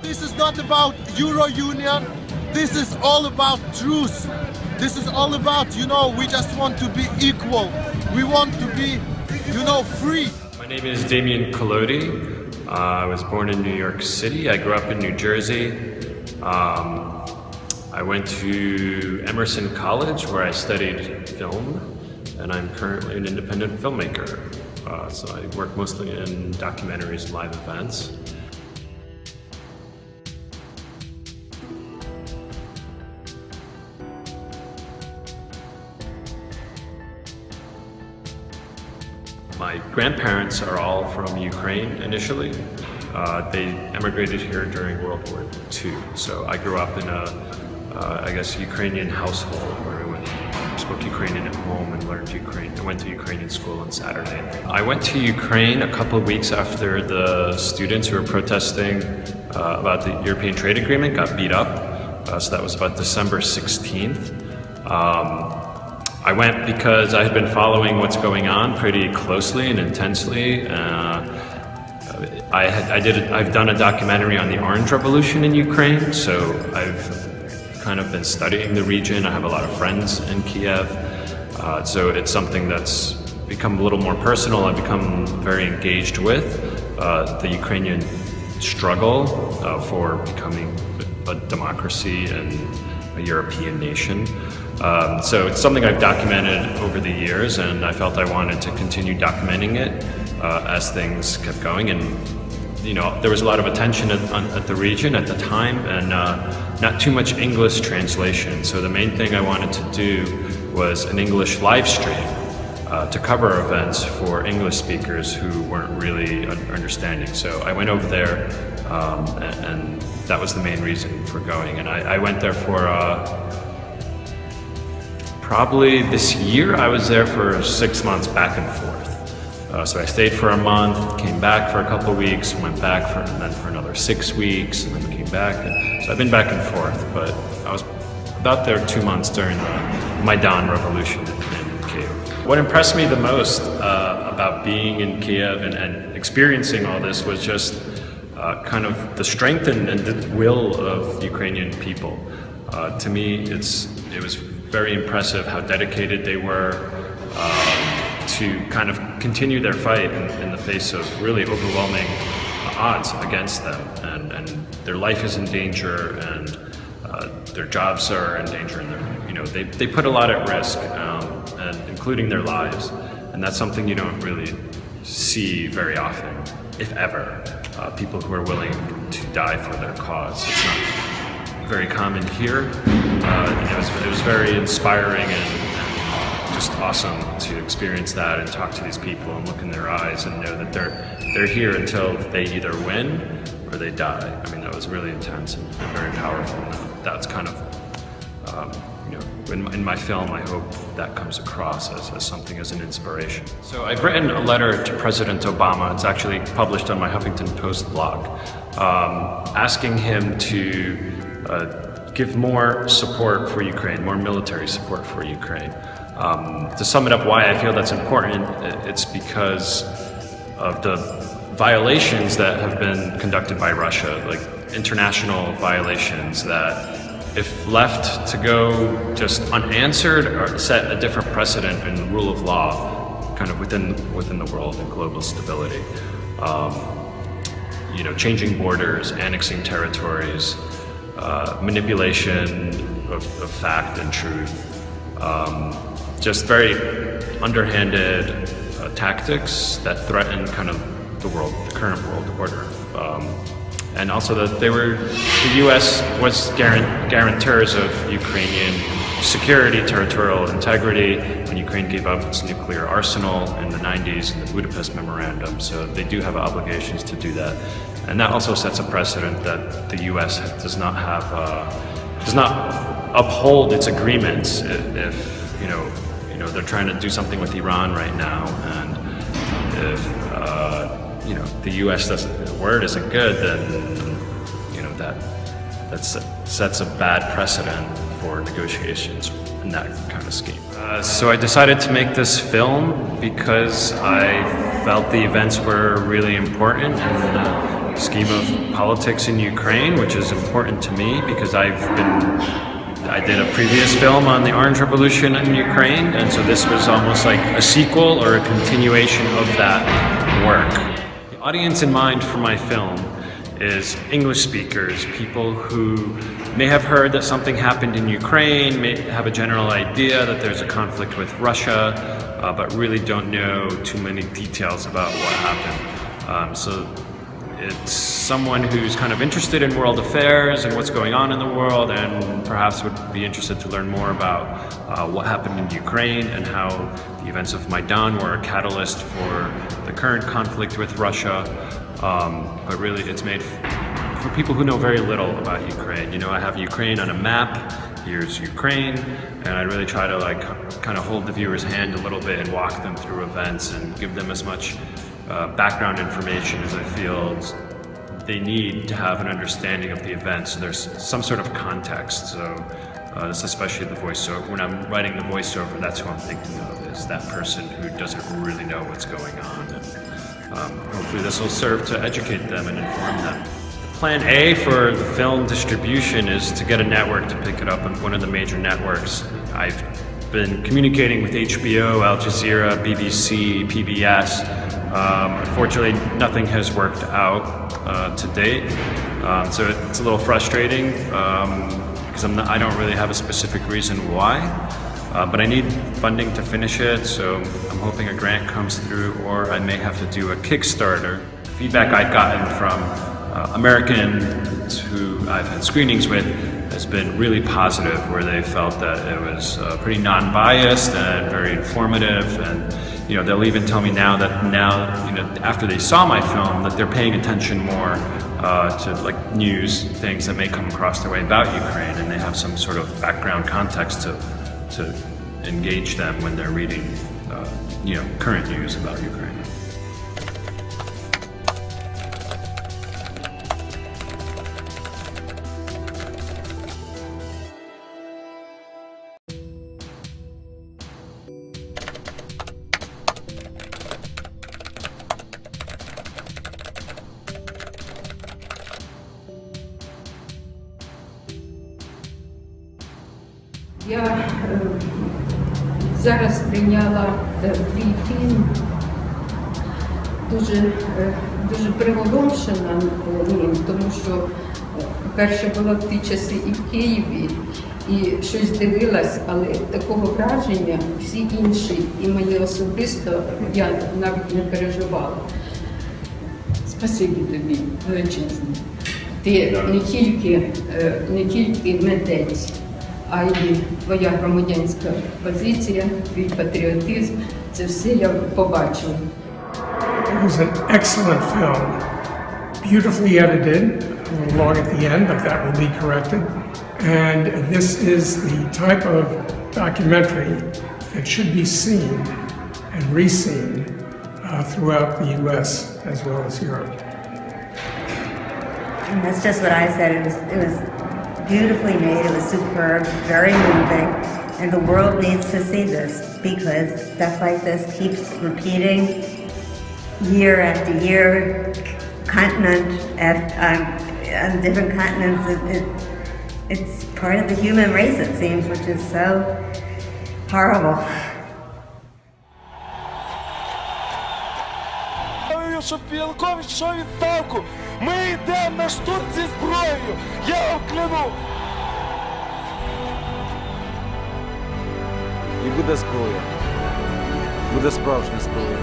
this is not about Euro Union. This is all about truth. This is all about, you know, we just want to be equal. We want to be, you know, free. My name is Dam'yan Kolodій. I was born in New York City. I grew up in New Jersey. I went to Emerson College where I studied film, and I'm currently an independent filmmaker. So I work mostly in documentaries and live events. My grandparents are all from Ukraine initially. They emigrated here during World War II. So I grew up in a, I guess, Ukrainian household where we spoke Ukrainian at home and learned Ukrainian. I went to Ukrainian school on Saturday. I went to Ukraine a couple of weeks after the students who were protesting about the European Trade Agreement got beat up. So that was about December 16th. I went because I had been following what's going on pretty closely and intensely. I've done a documentary on the Orange Revolution in Ukraine, so I've kind of been studying the region. I have a lot of friends in Kiev, so it's something that's become a little more personal. I've become very engaged with the Ukrainian struggle for becoming a democracy and a European nation. So it's something I've documented over the years, and I felt I wanted to continue documenting it as things kept going. And you know, there was a lot of attention at the region at the time, and not too much English translation. So the main thing I wanted to do was an English live stream to cover events for English speakers who weren't really understanding. So I went over there, and that was the main reason for going. And I went there for probably this year. I was there for 6 months back and forth. So I stayed for a month, came back for a couple of weeks, went back and then for another 6 weeks, and then came back. So I've been back and forth, but I was about there 2 months during the Euromaidan Revolution in Kiev. What impressed me the most about being in Kiev and experiencing all this was just kind of the strength and the will of Ukrainian people. To me, it was very impressive how dedicated they were to kind of continue their fight in the face of really overwhelming odds against them, and their life is in danger, and their jobs are in danger, and you know, they put a lot at risk, and including their lives, and that's something you don't really see very often, if ever. People who are willing to die for their cause. It's not very common here. It was very inspiring and just awesome to experience that and talk to these people and look in their eyes and know that they're here until they either win or they die. I mean, that was really intense and very powerful. And that's kind of, you know, in my film, I hope that comes across as something, as an inspiration. So I've written a letter to President Obama. It's actually published on my Huffington Post blog, asking him to give more support for Ukraine, more military support for Ukraine. To sum it up, why I feel that's important, it's because of the violations that have been conducted by Russia, like international violations that, if left to go just unanswered, or set a different precedent in the rule of law, kind of within the world and global stability. You know, changing borders, annexing territories, manipulation of fact and truth. Just very underhanded tactics that threaten kind of the current world order. And also that the U.S. was guarantors of Ukrainian security, territorial integrity, when Ukraine gave up its nuclear arsenal in the 90s in the Budapest Memorandum. So they do have obligations to do that. And that also sets a precedent that the U.S. does not uphold its agreements if they're trying to do something with Iran right now, and if the U.S. the word isn't good, then that sets a bad precedent for negotiations in that kind of scheme. So I decided to make this film because I felt the events were really important, and scheme of politics in Ukraine, which is important to me because I did a previous film on the Orange Revolution in Ukraine, and so this was almost like a sequel or a continuation of that work. The audience in mind for my film is English speakers, people who may have heard that something happened in Ukraine, may have a general idea that there's a conflict with Russia, but really don't know too many details about what happened. So it's someone who's kind of interested in world affairs and what's going on in the world, and perhaps would be interested to learn more about what happened in Ukraine and how the events of Maidan were a catalyst for the current conflict with Russia. But really it's made for people who know very little about Ukraine. You know, I have Ukraine on a map, here's Ukraine, and I really try to like kind of hold the viewer's hand a little bit and walk them through events and give them as much background information as I feel they need to have an understanding of the events. So there's some sort of context. So this is especially the voiceover. When I'm writing the voiceover, that's who I'm thinking of, is that person who doesn't really know what's going on. And hopefully this will serve to educate them and inform them. Plan A for the film distribution is to get a network to pick it up on one of the major networks. I've been communicating with HBO, Al Jazeera, BBC, PBS. Unfortunately, nothing has worked out to date, so it's a little frustrating because I don't really have a specific reason why, but I need funding to finish it, so I'm hoping a grant comes through, or I may have to do a Kickstarter. The feedback I've gotten from Americans who I've had screenings with has been really positive, where they felt that it was pretty non-biased and very informative, and you know, they'll even tell me now, you know, after they saw my film, that they're paying attention more to like news, things that may come across their way about Ukraine, and they have some sort of background context to engage them when they're reading, you know, current news about Ukraine. Я зараз прийняла твій фільм, дуже приголомшена ним, тому що, по-перше, була в ті часи і в Києві, і щось дивилась, але такого враження всі інші, і мені особисто, я навіть не переживала. Спасибі тобі, величезне. Ти не тільки митець, а й твоя громадянська позиція, твій патріотизм, це все я побачила. It was an excellent film, beautifully edited, a little long at the end, but that will be corrected. And this is the type of documentary that should be seen and re-seen throughout the U.S. as well as Europe. And that's just what I said. It was beautifully made. It was superb, very moving, and the world needs to see this because stuff like this keeps repeating year after year, continent on different continents. It's part of the human race, it seems, which is so horrible. Щоб Янукович йшов у відставку. Ми йдемо на штурм зі зброєю. Я вам кляну. І буде зброя. Буде справжня зброя.